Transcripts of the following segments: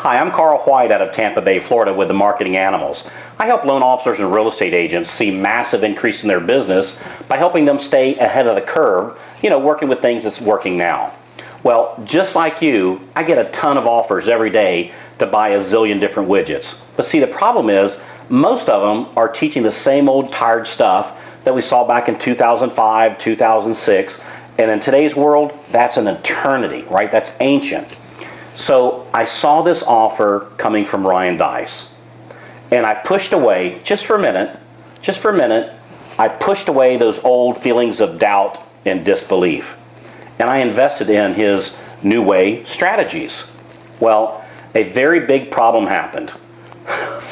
Hi, I'm Carl White out of Tampa Bay, Florida with the Marketing Animals. I help loan officers and real estate agents see massive increase in their business by helping them stay ahead of the curve, working with things that's working now. Well, just like you, I get a ton of offers every day to buy a zillion different widgets. But see, the problem is most of them are teaching the same old tired stuff that we saw back in 2005, 2006. And in today's world, that's an eternity, right? That's ancient. So I saw this offer coming from Ryan Deiss, and I pushed away, just for a minute, I pushed away those old feelings of doubt and disbelief. And I invested in his New Way strategies. Well, a very big problem happened. A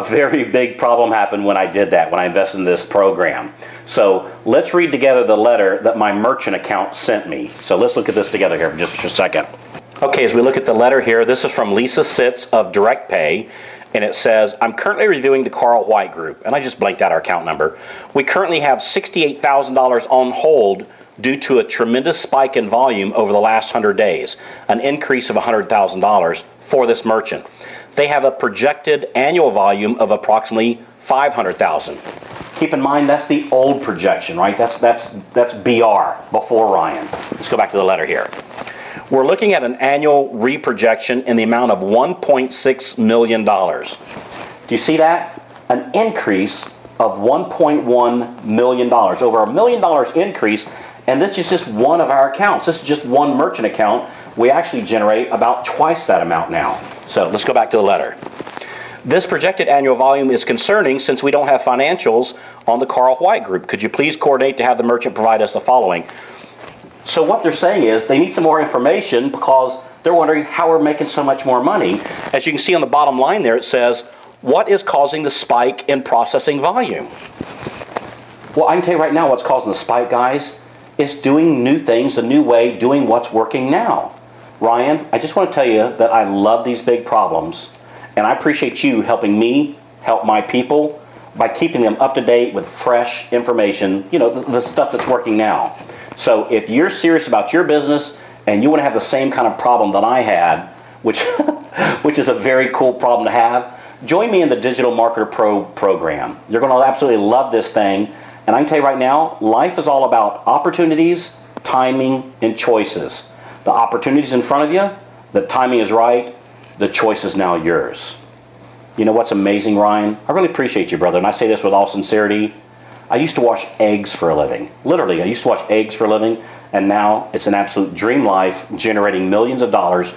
very big problem happened when I did that, when I invested in this program. So let's read together the letter that my merchant account sent me. So let's look at this together here for just a second. Okay, as we look at the letter here, this is from Lisa Sitz of Direct Pay, and it says, I'm currently reviewing the Carl White Group, and I just blanked out our account number. We currently have $68,000 on hold due to a tremendous spike in volume over the last 100 days, an increase of $100,000 for this merchant. They have a projected annual volume of approximately $500,000. Keep in mind, that's the old projection, right? That's BR, before Ryan. Let's go back to the letter here. We're looking at an annual reprojection in the amount of $1.6 million. Do you see that? An increase of $1.1 million, over $1 million increase, and this is just one of our accounts. This is just one merchant account. We actually generate about twice that amount now. So let's go back to the letter. This projected annual volume is concerning since we don't have financials on the Carl White Group. Could you please coordinate to have the merchant provide us the following? So what they're saying is they need some more information because they're wondering how we're making so much more money. As you can see on the bottom line there, it says, what is causing the spike in processing volume? Well, I can tell you right now what's causing the spike, guys. It's doing new things the new way, doing what's working now. Ryan, I just want to tell you that I love these big problems, and I appreciate you helping me help my people by keeping them up to date with fresh information, the stuff that's working now. So if you're serious about your business and you want to have the same kind of problem that I had, which is a very cool problem to have, join me in the Digital Marketer Pro program. You're going to absolutely love this thing. And I can tell you right now, life is all about opportunities, timing, and choices. The opportunity's in front of you, the timing is right, the choice is now yours. You know what's amazing, Ryan? I really appreciate you, brother, and I say this with all sincerity. I used to wash eggs for a living. Literally, I used to wash eggs for a living, and now it's an absolute dream life, generating millions of dollars,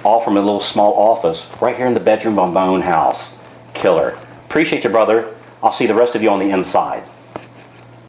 all from a little small office right here in the bedroom of my own house. Killer. Appreciate you, brother. I'll see the rest of you on the inside.